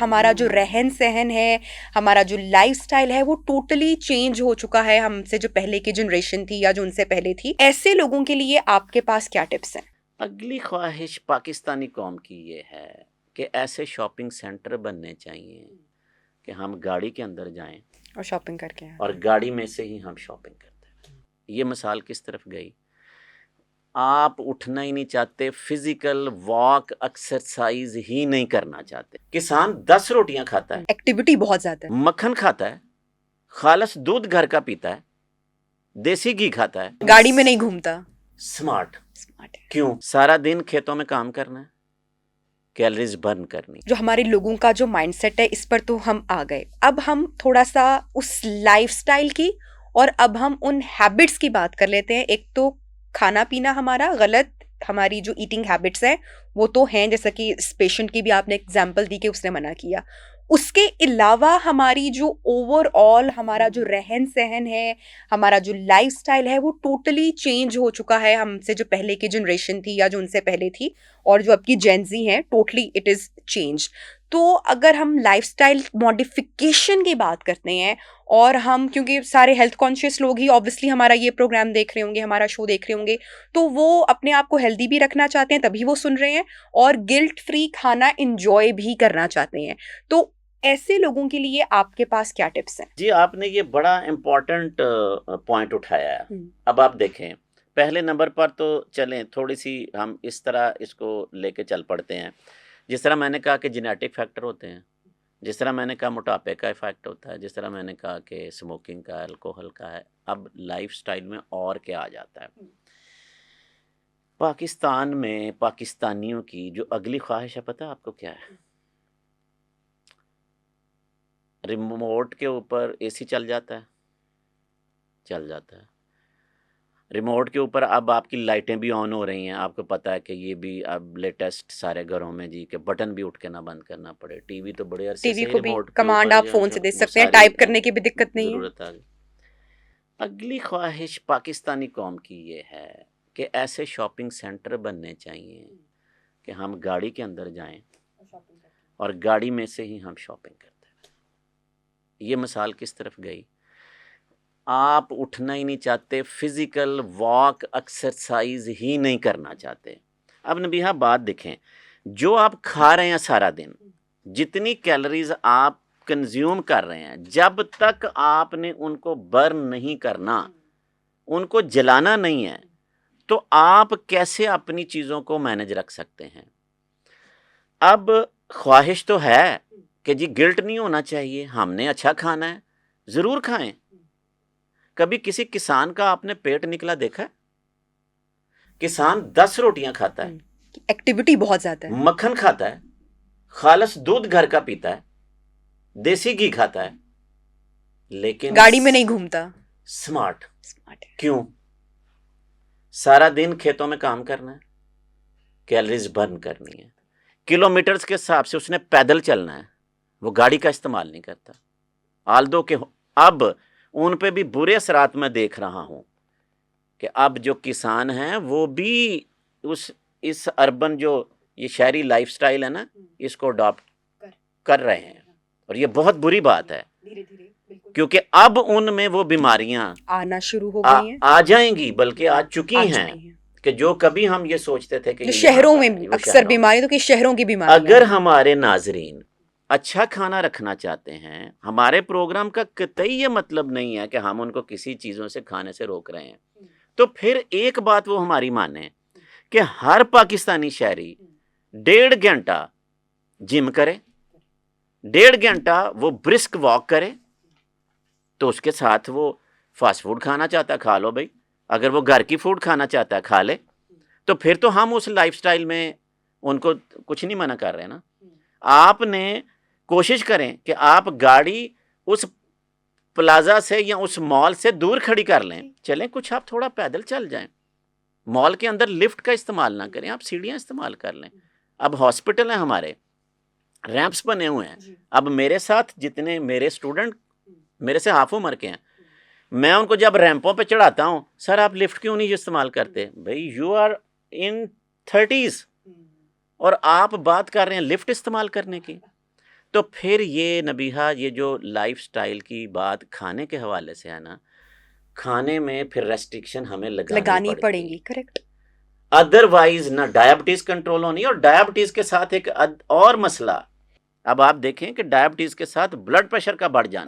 ہمارا جو رہن سہن ہے, ہمارا جو لائف سٹائل ہے, وہ ٹوٹلی چینج ہو چکا ہے ہم سے جو پہلے کی جنریشن تھی یا جو ان سے پہلے تھی. ایسے لوگوں کے لیے آپ کے پاس کیا ٹپس ہیں؟ اگلی خواہش پاکستانی قوم کی یہ ہے کہ ایسے شاپنگ سینٹر بننے چاہیے کہ ہم گاڑی کے اندر جائیں اور شاپنگ کر کے اور گاڑی میں سے ہی ہم شاپنگ کرتے ہیں. یہ مثال کس طرف گئی؟ آپ اٹھنا ہی نہیں چاہتے, فزیکل واک ایکسرسائز ہی نہیں کرنا چاہتے. کسان 10 روٹیاں کھاتا ہے, ایکٹیویٹی بہت زیادہ ہے, مکھن کھاتا ہے, خالص دودھ گھر کا پیتا ہے, دیسی گھی کھاتا ہے, گاڑی میں نہیں گھومتا. سمارٹ. کیوں؟ سارا دن کھیتوں میں کام کرنا ہے, کیلریز برن کرنی. جو ہمارے لوگوں کا جو مائنڈ سیٹ ہے اس پر تو ہم آ گئے. اب ہم تھوڑا سا اس لائف سٹائل کی اور اب ہم ان ہیبٹس کی بات کر لیتے ہیں. ایک تو کھانا پینا ہمارا غلط, ہماری جو ایٹنگ ہیبٹس ہیں وہ تو ہیں, جیسا کہ اس پیشنٹ کی بھی آپ نے ایگزامپل دی کہ اس نے منع کیا. اس کے علاوہ ہماری جو اوور آل ہمارا جو رہن سہن ہے, ہمارا جو لائف سٹائل ہے, وہ ٹوٹلی چینج ہو چکا ہے ہم سے جو پہلے کی جنریشن تھی یا جو ان سے پہلے تھی, اور جو اب کی جینزی ہیں, ٹوٹلی اٹ از چینج. تو اگر ہم لائف سٹائل ماڈیفیکیشن کی بات کرتے ہیں, اور ہم کیونکہ سارے ہیلتھ کانشیس لوگ ہی آبویسلی ہمارا یہ پروگرام دیکھ رہے ہوں گے, ہمارا شو دیکھ رہے ہوں گے, تو وہ اپنے آپ کو ہیلدی بھی رکھنا چاہتے ہیں تبھی وہ سن رہے ہیں, اور گلٹ فری کھانا انجوائے بھی کرنا چاہتے ہیں. تو ایسے لوگوں کے لیے آپ کے پاس کیا ٹپس ہیں؟ جی, آپ نے یہ بڑا امپورٹنٹ پوائنٹ اٹھایا ہے. اب آپ دیکھیں, پہلے نمبر پر تو چلیں تھوڑی سی ہم اس طرح اس کو لے کے چل پڑتے ہیں. جس طرح میں نے کہا کہ جینیٹک فیکٹر ہوتے ہیں, جس طرح میں نے کہا موٹاپے کا افیکٹ ہوتا ہے, جس طرح میں نے کہا کہ اسموکنگ کا, الکوہل کا ہے. اب لائف سٹائل میں اور کیا آ جاتا ہے؟ پاکستان میں پاکستانیوں کی جو اگلی خواہش ہے, پتہ آپ کو کیا ہے؟ ریموٹ کے اوپر اے سی چل جاتا ہے, ریموٹ کے اوپر اب آپ کی لائٹیں بھی آن ہو رہی ہیں. آپ کو پتا ہے کہ یہ بھی اب لیٹسٹ سارے گھروں میں جی, کہ بٹن بھی اٹھ کے نہ بند کرنا پڑے. ٹی وی تو بڑے عرصے سے ریموٹ کے کمانڈ اوپر آپ فون سے دے سکتے ہیں, ٹائپ کرنے کی بھی دقت نہیں ہے. ضرورت آ گئی. اگلی خواہش پاکستانی قوم کی یہ ہے کہ ایسے شاپنگ سینٹر بننے چاہیے کہ ہم گاڑی کے اندر جائیں اور گاڑی میں سے ہی ہم شاپنگ کرتے ہیں. یہ مثال کس طرف گئی؟ آپ اٹھنا ہی نہیں چاہتے, فزیکل واک ایکسرسائز ہی نہیں کرنا چاہتے. اب نبیہا بات دیکھیں, جو آپ کھا رہے ہیں سارا دن, جتنی کیلریز آپ کنزیوم کر رہے ہیں, جب تک آپ نے ان کو برن نہیں کرنا, ان کو جلانا نہیں ہے, تو آپ کیسے اپنی چیزوں کو مینج رکھ سکتے ہیں؟ اب خواہش تو ہے کہ جی گلٹ نہیں ہونا چاہیے, ہم نے اچھا کھانا ہے, ضرور کھائیں. کبھی کسی کسان کا آپ نے پیٹ نکلا دیکھا ہے؟ کسان 10 روٹیاں کھاتا ہے, ایکٹیویٹی بہت زیادہ ہے, مکھن کھاتا ہے, خالص دودھ گھر کا پیتا ہے, دیسی گھی کھاتا ہے, لیکن گاڑی میں نہیں گھومتا. سمارٹ. کیوں؟ سارا دن کھیتوں میں کام کرنا ہے, کیلریز برن کرنی ہے, کلومیٹرز کے حساب سے اس نے پیدل چلنا ہے, وہ گاڑی کا استعمال نہیں کرتا. آلدو کہ اب ان پہ بھی برے اثرات میں دیکھ رہا ہوں کہ اب جو کسان ہیں وہ بھی اس اربن جو یہ شہری لائف سٹائل ہے نا, اس کو اڈاپٹ کر رہے ہیں, اور یہ بہت بری بات ہے, کیونکہ اب ان میں وہ بیماریاں آنا شروع ہو گئی ہیں, آ جائیں گی, بلکہ آ چکی ہیں, کہ جو کبھی ہم یہ سوچتے تھے کہ شہروں میں اکثر بیماری تو کہ شہروں کی بیماری. اگر ہمارے ناظرین اچھا کھانا رکھنا چاہتے ہیں, ہمارے پروگرام کا قطعی یہ مطلب نہیں ہے کہ ہم ان کو کسی چیزوں سے کھانے سے روک رہے ہیں, تو پھر ایک بات وہ ہماری مانیں کہ ہر پاکستانی شہری 1.5 گھنٹہ جم کرے, 1.5 گھنٹہ وہ برسک واک کرے, تو اس کے ساتھ وہ فاسٹ فوڈ کھانا چاہتا ہے کھا لو بھائی, اگر وہ گھر کی فوڈ کھانا چاہتا ہے کھا لے, تو پھر تو ہم اس لائف سٹائل میں ان کو کچھ نہیں منع کر رہے نا. آپ نے کوشش کریں کہ آپ گاڑی اس پلازا سے یا اس مال سے دور کھڑی کر لیں, چلیں کچھ آپ تھوڑا پیدل چل جائیں, مال کے اندر لفٹ کا استعمال نہ کریں, آپ سیڑھیاں استعمال کر لیں. اب ہاسپٹل ہیں ہمارے, ریمپس بنے ہوئے ہیں. اب میرے ساتھ جتنے میرے اسٹوڈنٹ میرے سے ہاف عمر کے ہیں, میں ان کو جب ریمپوں پہ چڑھاتا ہوں, سر آپ لفٹ کیوں نہیں استعمال کرتے؟ بھائی یو آر ان 30s اور آپ بات کر رہے ہیں لفٹ استعمال کرنے کی. تو پھر یہ نبیہا یہ جو لائف سٹائل کی بات کھانے کے حوالے سے ہے نا، کھانے میں پھر ریسٹرکشن ہمیں لگانی پڑیں گی. کریکٹ. ادروائز نہ ڈائبٹیز کنٹرول ہونی. اور ڈائبٹیز کے ساتھ ایک اور مسئلہ، اب آپ دیکھیں کہ ڈائبٹیز کے ساتھ بلڈ پریشر کا بڑھ جانا